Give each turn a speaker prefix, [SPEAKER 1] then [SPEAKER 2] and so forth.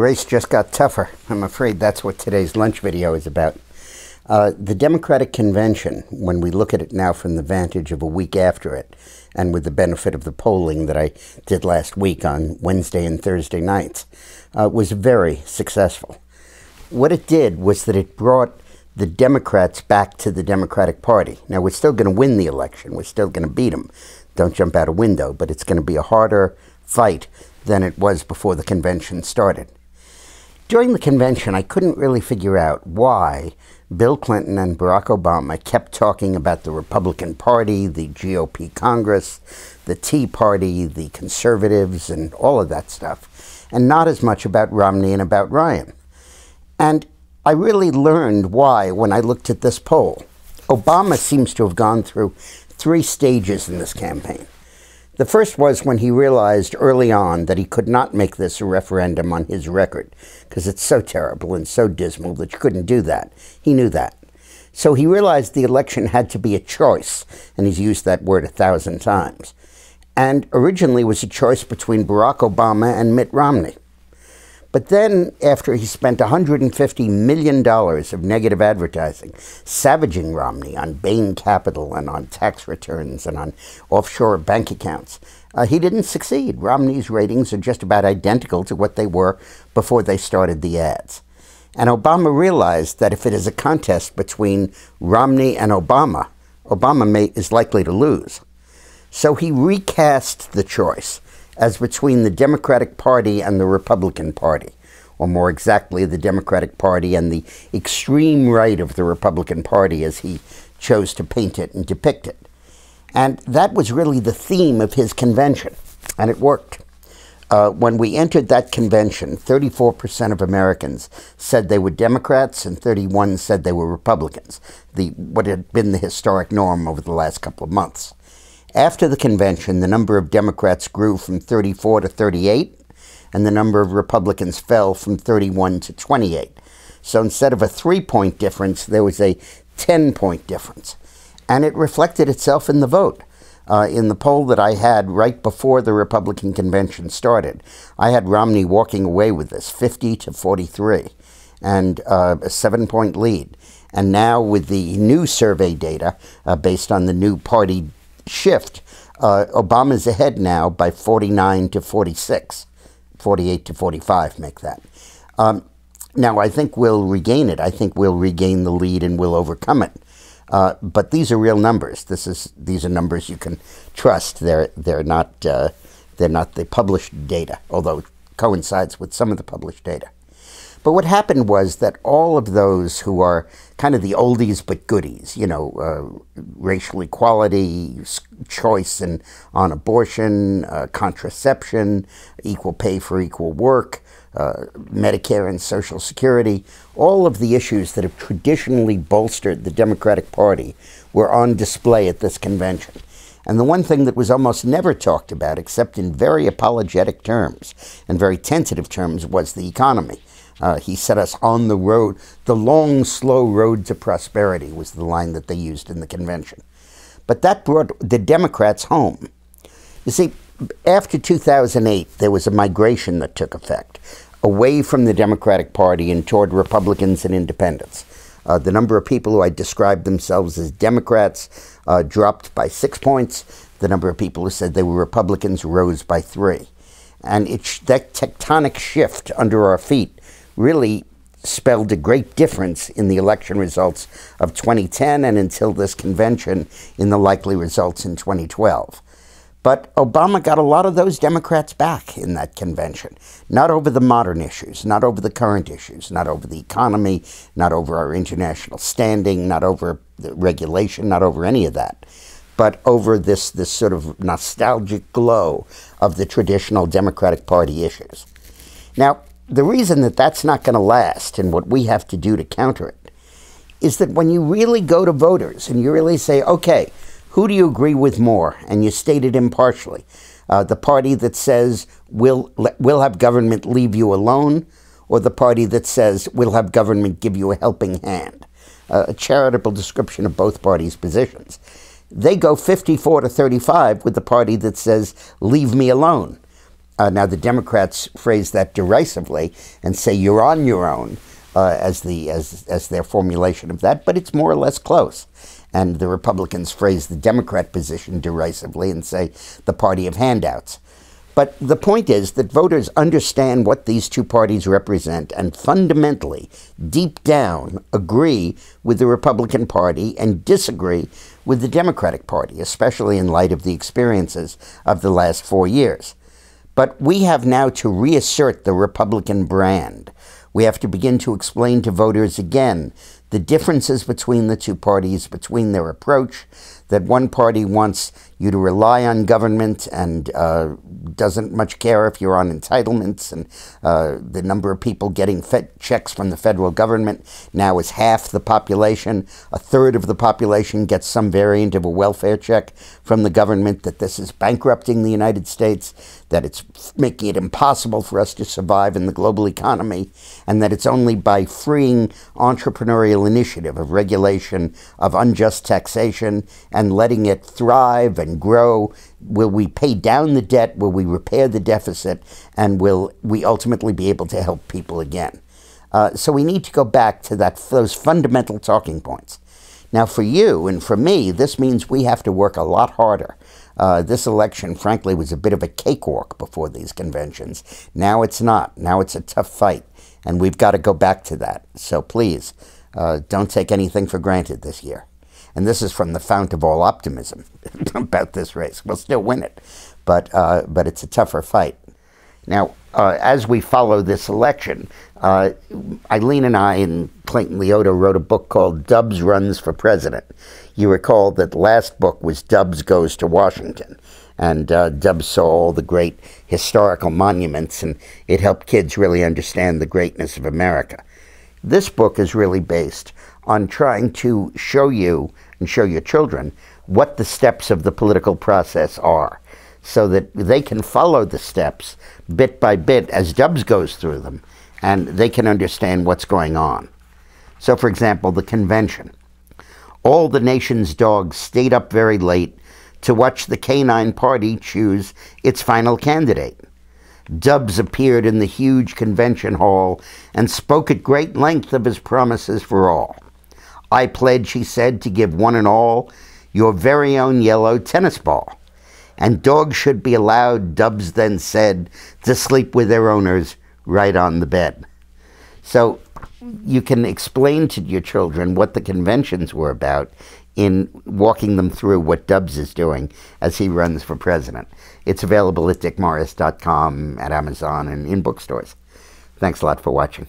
[SPEAKER 1] race just got tougher. I'm afraid that's what today's lunch video is about. The Democratic Convention, when we look at it now from the vantage of a week after it, and with the benefit of the polling that I did last week on Wednesday and Thursday nights, was very successful. What it did was that it brought the Democrats back to the Democratic Party. Now, we're still going to win the election. We're still going to beat them. Don't jump out a window, but it's going to be a harder fight than it was before the convention started. During the convention, I couldn't really figure out why Bill Clinton and Barack Obama kept talking about the Republican Party, the GOP Congress, the Tea Party, the conservatives, and all of that stuff, and not as much about Romney and about Ryan. And I really learned why when I looked at this poll. Obama seems to have gone through 3 stages in this campaign. The first was when he realized early on that he could not make this a referendum on his record, because it's so terrible and so dismal that you couldn't do that. He knew that. So he realized the election had to be a choice, and he's used that word 1,000 times. And originally it was a choice between Barack Obama and Mitt Romney. But then, after he spent $150 million of negative advertising, savaging Romney on Bain Capital and on tax returns and on offshore bank accounts, he didn't succeed. Romney's ratings are just about identical to what they were before they started the ads. And Obama realized that if it is a contest between Romney and Obama, Obama is likely to lose. So he recast the choice as between the Democratic Party and the Republican Party, or more exactly, the Democratic Party and the extreme right of the Republican Party, as he chose to paint it and depict it. And that was really the theme of his convention, and it worked. When we entered that convention, 34% of Americans said they were Democrats and 31% said they were Republicans, what had been the historic norm over the last couple of months. After the convention, the number of Democrats grew from 34 to 38, and the number of Republicans fell from 31 to 28. So instead of a 3-point difference, there was a 10-point difference. And it reflected itself in the vote. In the poll that I had right before the Republican convention started, I had Romney walking away with this, 50 to 43, and a 7-point lead. And now with the new survey data, based on the new party shift, Obama's ahead now by 49 to 46, 48 to 45 make that. Now, I think we'll regain it. I think we'll regain the lead and we'll overcome it. But these are real numbers. These are numbers you can trust. They're not the published data, although it coincides with some of the published data. But what happened was that all of those who are kind of the oldies but goodies, you know, racial equality, choice on abortion, contraception, equal pay for equal work, Medicare and Social Security, all of the issues that have traditionally bolstered the Democratic Party were on display at this convention. And the one thing that was almost never talked about, except in very apologetic terms and very tentative terms, was the economy. He set us on the road, the long, slow road to prosperity was the line that they used in the convention. But that brought the Democrats home. You see, after 2008, there was a migration that took effect away from the Democratic Party and toward Republicans and independents. The number of people who described themselves as Democrats dropped by 6 points. The number of people who said they were Republicans rose by 3. And that tectonic shift under our feet really spelled a great difference in the election results of 2010 and until this convention in the likely results in 2012. But Obama got a lot of those Democrats back in that convention, not over the modern issues, not over the current issues, not over the economy, not over our international standing, not over the regulation, not over any of that, but over this sort of nostalgic glow of the traditional Democratic Party issues. Now, the reason that that's not going to last and what we have to do to counter it is that when you really go to voters and you really say, okay, who do you agree with more? And you state it impartially. The party that says, we'll have government leave you alone, or the party that says, we'll have government give you a helping hand. A charitable description of both parties' positions. They go 54 to 35 with the party that says, leave me alone. Now, the Democrats phrase that derisively and say you're on your own as their formulation of that, but it's more or less close. And the Republicans phrase the Democrat position derisively and say the party of handouts. But the point is that voters understand what these two parties represent and fundamentally, deep down, agree with the Republican Party and disagree with the Democratic Party, especially in light of the experiences of the last 4 years. But we have now to reassert the Republican brand. We have to begin to explain to voters again the differences between the two parties, between their approach, that one party wants you to rely on government and doesn't much care if you're on entitlements, and the number of people getting checks from the federal government now is half the population. A third of the population gets some variant of a welfare check from the government, that this is bankrupting the United States, that it's making it impossible for us to survive in the global economy, and that it's only by freeing entrepreneurial initiative, of regulation, of unjust taxation, and letting it thrive and grow, will we pay down the debt, will we repair the deficit, and will we ultimately be able to help people again. So we need to go back to those fundamental talking points. Now, for you and for me, this means we have to work a lot harder. This election, frankly, was a bit of a cakewalk before these conventions. Now it's not. Now it's a tough fight, and we've got to go back to that. So please, don't take anything for granted this year. And this is from the fount of all optimism about this race. We'll still win it, but it's a tougher fight. Now, as we follow this election, Eileen and I and Clayton Leota wrote a book called Dubs Runs for President. You recall that the last book was Dubs Goes to Washington. And Dubs saw all the great historical monuments, and it helped kids really understand the greatness of America. This book is really based on trying to show you and show your children what the steps of the political process are, so that they can follow the steps bit by bit as Dubs goes through them, and they can understand what's going on. So, for example, the convention. All the nation's dogs stayed up very late to watch the canine party choose its final candidate. Dubs appeared in the huge convention hall and spoke at great length of his promises for all. I pledge, he said, to give one and all your very own yellow tennis ball. And dogs should be allowed, Dubs then said, to sleep with their owners right on the bed. So you can explain to your children what the conventions were about in walking them through what Dubs is doing as he runs for president. It's available at dickmorris.com, at Amazon, and in bookstores. Thanks a lot for watching.